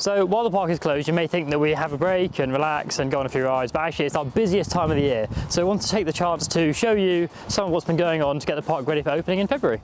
So while the park is closed, you may think that we have a break and relax and go on a few rides, but actually it's our busiest time of the year. So I want to take the chance to show you some of what's been going on to get the park ready for opening in February.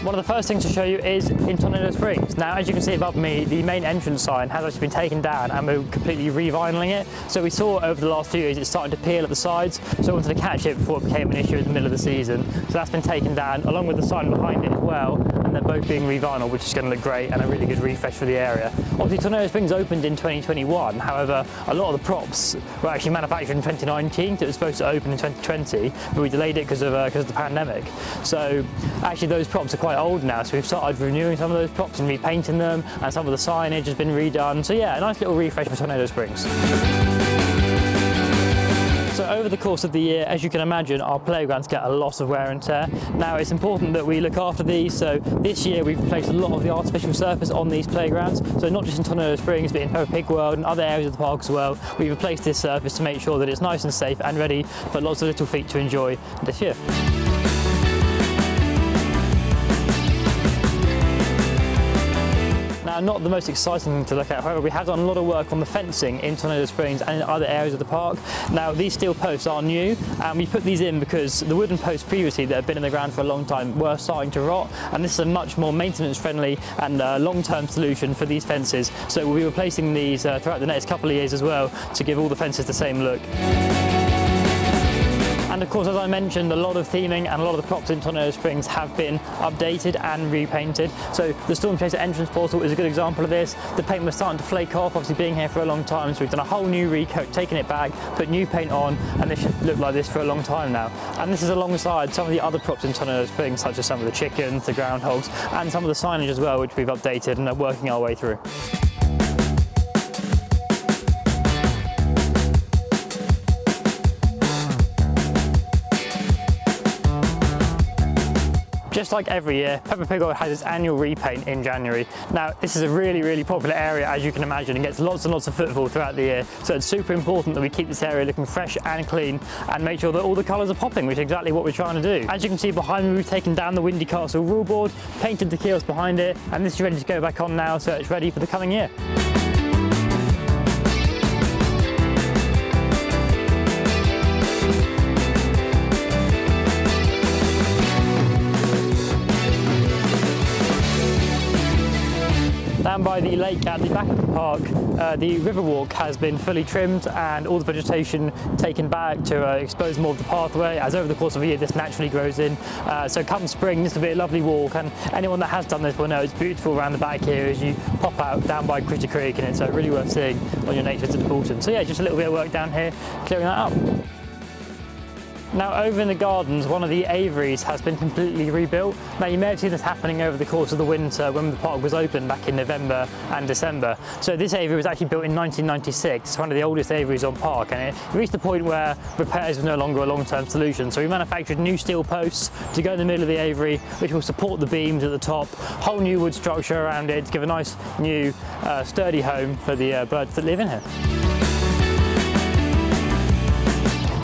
One of the first things to show you is in Tornado Springs. Now, as you can see above me, the main entrance sign has actually been taken down and we're completely revinyling it. So we saw over the last 2 years it's starting to peel at the sides, so I wanted to catch it before it became an issue in the middle of the season. So that's been taken down along with the sign behind it as well, and they're both being revinyled, which is going to look great and a really good refresh for the area. Obviously, Tornado Springs opened in 2021, however, a lot of the props were actually manufactured in 2019, so it was supposed to open in 2020, but we delayed it because of the pandemic. So actually those props are quite old now, so we've started renewing some of those props and repainting them, and some of the signage has been redone. So yeah, a nice little refresh for Tornado Springs. So over the course of the year, as you can imagine, our playgrounds get a lot of wear and tear. Now it's important that we look after these, so this year we've replaced a lot of the artificial surface on these playgrounds. So not just in Tornado Springs, but in Peppa Pig World and other areas of the park as well. We've replaced this surface to make sure that it's nice and safe and ready for lots of little feet to enjoy this year. Not the most exciting thing to look at, however, we have done a lot of work on the fencing in Tornado Springs and in other areas of the park. Now these steel posts are new, and we put these in because the wooden posts previously that have been in the ground for a long time were starting to rot, and this is a much more maintenance friendly and long-term solution for these fences. So we'll be replacing these throughout the next couple of years as well to give all the fences the same look. And of course, as I mentioned, a lot of theming and a lot of the props in Tornado Springs have been updated and repainted. So the Stormchaser entrance portal is a good example of this. The paint was starting to flake off, obviously being here for a long time, so we've done a whole new recoat, taken it back, put new paint on, and this should look like this for a long time now. And this is alongside some of the other props in Tornado Springs, such as some of the chickens, the groundhogs, and some of the signage as well, which we've updated and are working our way through. Just like every year, Peppa Pig has its annual repaint in January. Now, this is a really popular area, as you can imagine, and gets lots and lots of footfall throughout the year. So it's super important that we keep this area looking fresh and clean and make sure that all the colours are popping, which is exactly what we're trying to do. As you can see behind me, we've taken down the Windy Castle rule board, painted the kiosk behind it, and this is ready to go back on now, so it's ready for the coming year. Down by the lake at the back of the park, the Riverwalk has been fully trimmed and all the vegetation taken back to expose more of the pathway, as over the course of a year this naturally grows in. So come spring, this will be a lovely walk, and anyone that has done this will know it's beautiful around the back here as you pop out down by Critter Creek, and it's really worth seeing on your nature visit to Paultons. So yeah, just a little bit of work down here, clearing that up. Now over in the gardens, one of the aviaries has been completely rebuilt. Now you may have seen this happening over the course of the winter when the park was open back in November and December. So this aviary was actually built in 1996. It's one of the oldest aviaries on park, and it reached the point where repairs was no longer a long-term solution. So we manufactured new steel posts to go in the middle of the aviary, which will support the beams at the top, whole new wood structure around it to give a nice new sturdy home for the birds that live in here.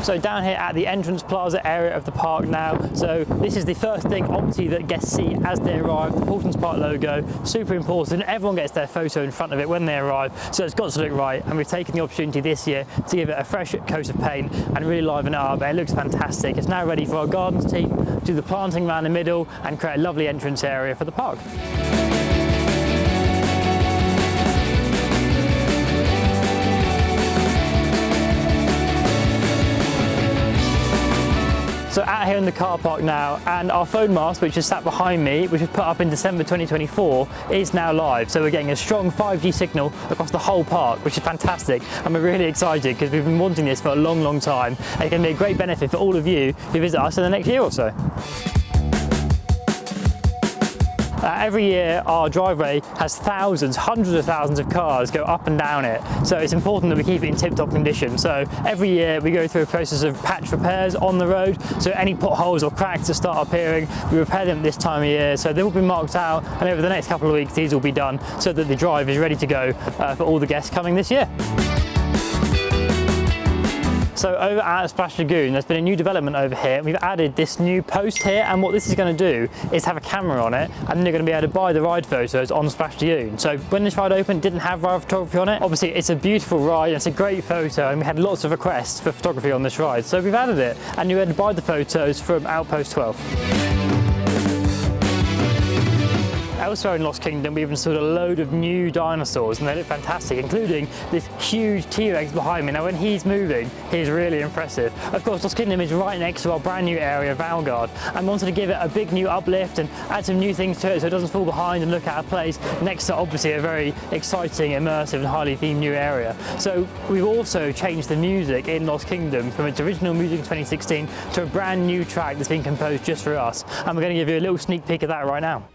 So down here at the entrance plaza area of the park now, so this is the first thing obviously that guests see as they arrive, the Paultons Park logo, super important. Everyone gets their photo in front of it when they arrive, so it's got to look right, and we've taken the opportunity this year to give it a fresh coat of paint and really liven it up. It looks fantastic. It's now ready for our gardens team to do the planting around the middle and create a lovely entrance area for the park. So out here in the car park now, and our phone mast, which is sat behind me, which was put up in December 2024, is now live. So we're getting a strong 5G signal across the whole park, which is fantastic. And we're really excited because we've been wanting this for a long time. And it's going to be a great benefit for all of you who visit us in the next year or so. Every year our driveway has thousands, hundreds of thousands of cars go up and down it, so it's important that we keep it in tip-top condition. So every year we go through a process of patch repairs on the road, so any potholes or cracks that start appearing, we repair them this time of year. So they will be marked out, and over the next couple of weeks these will be done so that the drive is ready to go for all the guests coming this year. So over at Splash Lagoon, there's been a new development over here. We've added this new post here, and what this is going to do is have a camera on it, and then you're going to be able to buy the ride photos on Splash Lagoon. So when this ride opened, it didn't have ride photography on it. Obviously, it's a beautiful ride, and it's a great photo, and we had lots of requests for photography on this ride. So we've added it, and you're able to buy the photos from Outpost 12. Elsewhere in Lost Kingdom, we've installed a load of new dinosaurs, and they look fantastic, including this huge T-Rex behind me. Now, when he's moving, he's really impressive. Of course, Lost Kingdom is right next to our brand new area, Valgard, and wanted to give it a big new uplift and add some new things to it so it doesn't fall behind and look out of place next to obviously a very exciting, immersive and highly themed new area. So we've also changed the music in Lost Kingdom from its original music in 2016 to a brand new track that's been composed just for us, and we're going to give you a little sneak peek of that right now.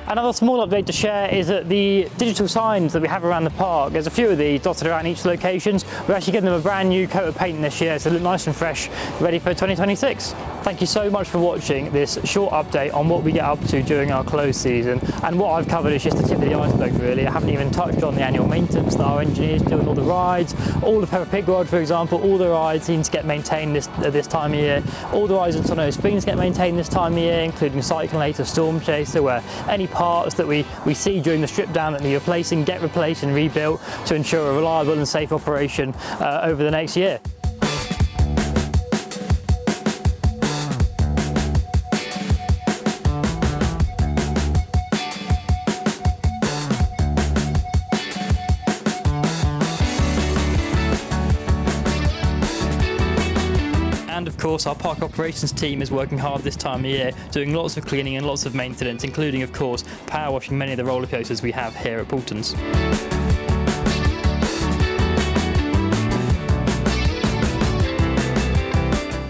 Another small update to share is that the digital signs that we have around the park, there's a few of these dotted around each locations. We're actually giving them a brand new coat of paint this year, so they look nice and fresh, ready for 2026. Thank you so much for watching this short update on what we get up to during our close season. And what I've covered is just the tip of the iceberg really. I haven't even touched on the annual maintenance that our engineers do on all the rides. All the Peppa Pig ride, for example, all the rides seem to get maintained this time of year. All the rides in Tornado Springs get maintained this time of year, including Cyclonator, Stormchaser, where any parts that we see during the strip down that need replacing get replaced and rebuilt to ensure a reliable and safe operation over the next year. And of course, our park operations team is working hard this time of year, doing lots of cleaning and lots of maintenance, including of course power washing many of the roller coasters we have here at Paultons.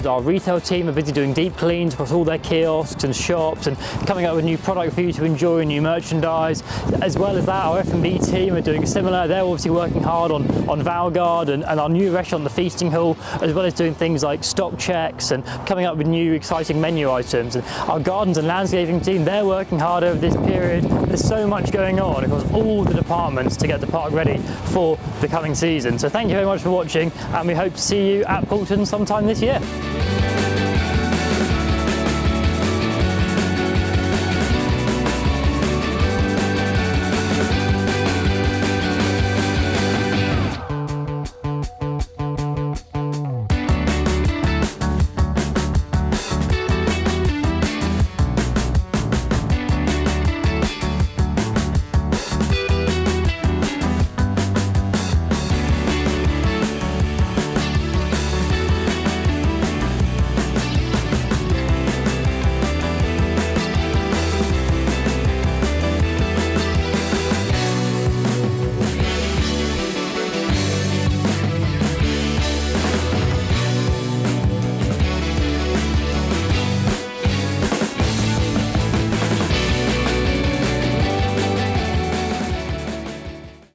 Our retail team are busy doing deep cleans across all their kiosks and shops and coming up with new product for you to enjoy, new merchandise. As well as that, our F&B team are doing similar. They're obviously working hard on Valgard and our new restaurant, the Feasting Hall, as well as doing things like stock checks and coming up with new exciting menu items. And our gardens and landscaping team, they're working hard over this period. There's so much going on across all the departments to get the park ready for the coming season. So thank you very much for watching, and we hope to see you at Paultons sometime this year.